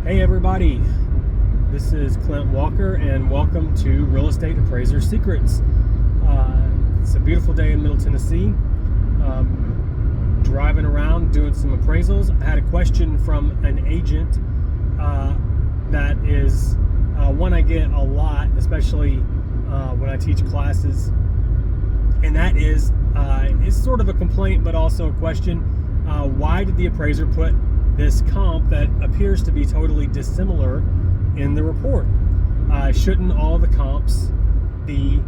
Hey everybody, this is Clint Walker and welcome to Real Estate Appraiser Secrets. It's a beautiful day in Middle Tennessee. Driving around doing some appraisals. I had a question from an agent that is one I get a lot, especially when I teach classes, and that is it's sort of a complaint but also a question. Why did the appraiser put this comp that appears to be totally dissimilar in the report? Shouldn't all the comps be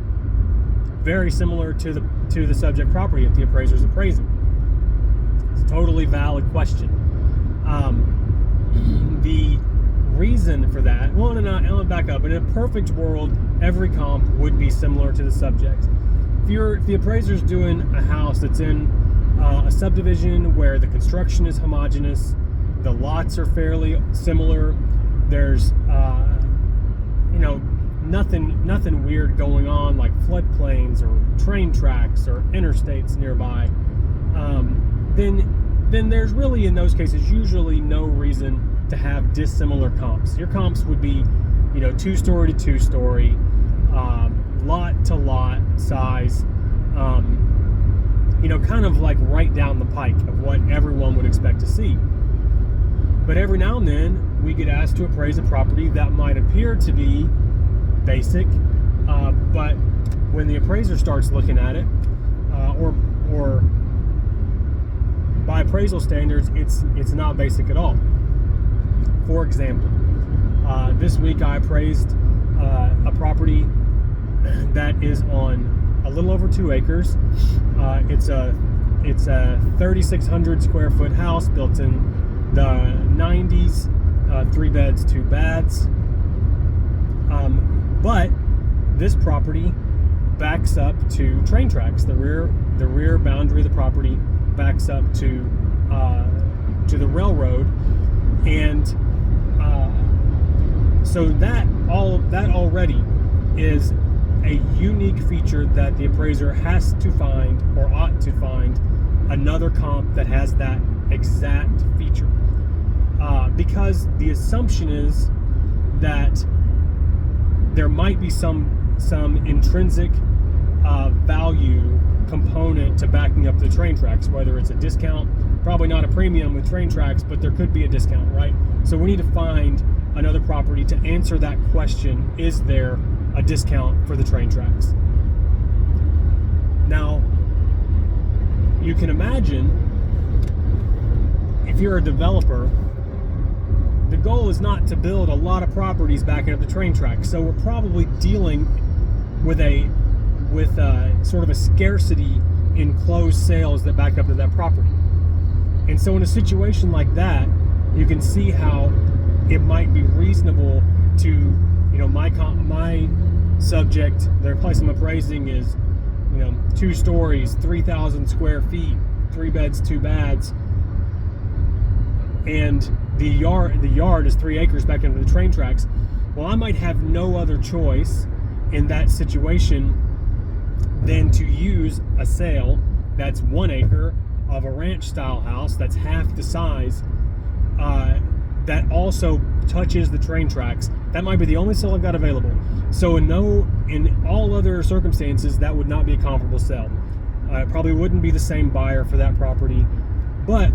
very similar to the subject property if the appraiser is appraising? It's a totally valid question. The reason for that, well, I'll back up. In a perfect world, every comp would be similar to the subject. If the appraiser's doing a house that's in a subdivision where the construction is homogeneous, the lots are fairly similar, there's nothing weird going on like floodplains or train tracks or interstates nearby, then there's really, in those cases, usually no reason to have dissimilar comps. Your comps would be, 2-story to 2-story, lot to lot size, kind of like right down the pike of what everyone would expect to see. But every now and then we get asked to appraise a property that might appear to be basic, but when the appraiser starts looking at it, or by appraisal standards, it's not basic at all. For example, this week I appraised a property that is on a little over 2 acres. It's a 3,600 square foot house built in the 90s, 3 beds, 2 baths. But this property backs up to train tracks. The rear boundary of the property backs up to the railroad, and so that already is a unique feature that the appraiser has to find, or ought to find, another comp that has that exact feature. Because the assumption is that there might be some intrinsic value component to backing up the train tracks, whether it's a discount, probably not a premium with train tracks, but there could be a discount, right? So we need to find another property to answer that question: is there a discount for the train tracks? Now, you can imagine, if you're a developer, the goal is not to build a lot of properties backing up the train tracks. So we're probably dealing with sort of a scarcity in closed sales that back up to that property. And so in a situation like that, you can see how it might be reasonable to, my subject, their place I'm appraising is, 2 stories, 3,000 square feet, 3 beds, 2 baths, and the yard is 3 acres back into the train tracks. Well, I might have no other choice in that situation than to use a sale that's 1 acre of a ranch style house that's half the size, that also touches the train tracks. That might be the only sale I've got available. So in all other circumstances, that would not be a comparable sale. It probably wouldn't be the same buyer for that property. But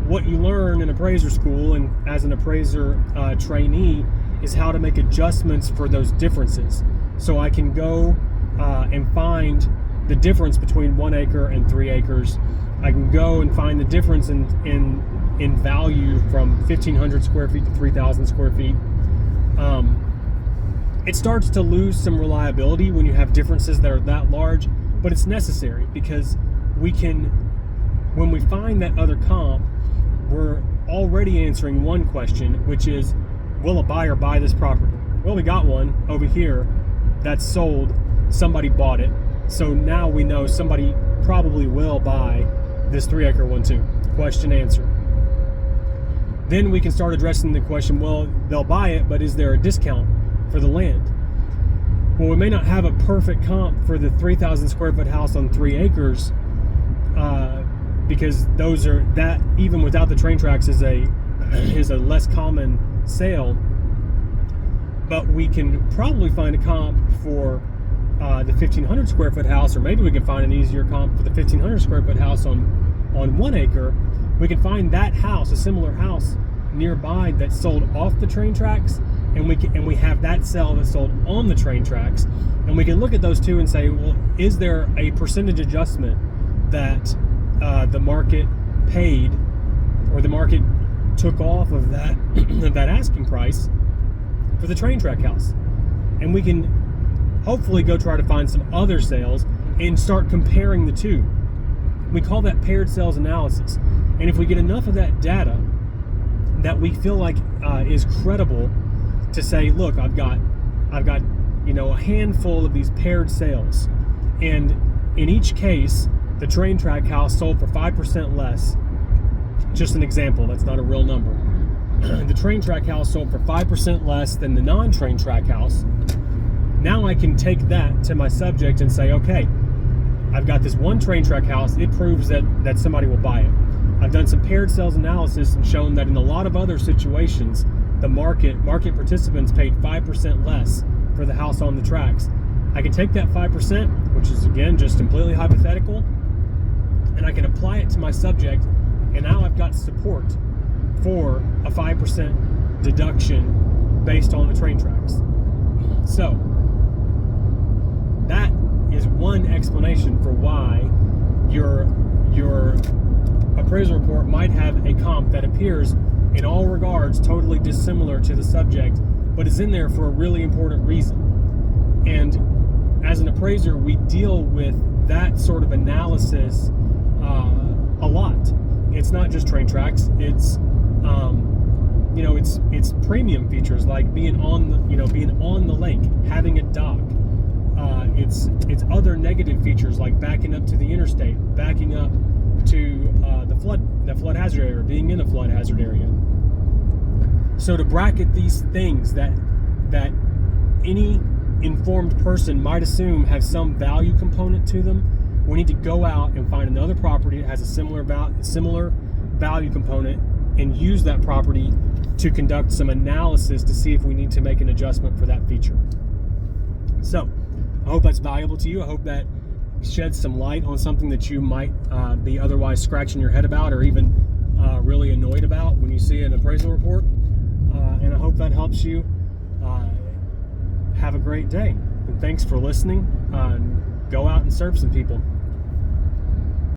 what you learn in appraiser school and as an appraiser trainee is how to make adjustments for those differences. So I can go and find the difference between 1 acre and 3 acres. I can go and find the difference in value from 1,500 square feet to 3,000 square feet. It starts to lose some reliability when you have differences that are that large, but it's necessary because when we find that other comp, we're already answering one question, which is, will a buyer buy this property? Well, we got one over here that's sold. Somebody bought it. So now we know somebody probably will buy this 3 acre one too. Question answered. Then we can start addressing the question, well, they'll buy it, but is there a discount for the land? Well, we may not have a perfect comp for the 3,000 square foot house on 3 acres, because those are, that even without the train tracks, is a less common sale, but we can probably find a comp for the 1,500 square foot house, or maybe we can find an easier comp for the 1,500 square foot house on 1 acre. We can find that house, a similar house nearby that's sold off the train tracks, and we have that sale that's sold on the train tracks, and we can look at those two and say, well, is there a percentage adjustment that the market paid, or the market took off of that that asking price for the train track house? And we can hopefully go try to find some other sales and start comparing the two. We call that paired sales analysis. And if we get enough of that data that we feel like is credible to say, look, I've got a handful of these paired sales, and in each case the train track house sold for 5% less. Just an example, that's not a real number. The train track house sold for 5% less than the non-train track house. Now I can take that to my subject and say, okay, I've got this one train track house. It proves that somebody will buy it. I've done some paired sales analysis and shown that in a lot of other situations, the market participants paid 5% less for the house on the tracks. I can take that 5%, which is again just completely hypothetical, and I can apply it to my subject, and now I've got support for a 5% deduction based on the train tracks. So that is one explanation for why your appraisal report might have a comp that appears in all regards totally dissimilar to the subject, but is in there for a really important reason. And as an appraiser, we deal with that sort of analysis a lot. It's not just train tracks. It's it's premium features like being on the lake, having a dock. It's other negative features like backing up to the interstate, backing up to the flood hazard area, being in a flood hazard area. So to bracket these things that any informed person might assume have some value component to them, we need to go out and find another property that has a similar value component and use that property to conduct some analysis to see if we need to make an adjustment for that feature. So I hope that's valuable to you. I hope that sheds some light on something that you might be otherwise scratching your head about, or even really annoyed about when you see an appraisal report. And I hope that helps you. Have a great day. And thanks for listening. Go out and serve some people.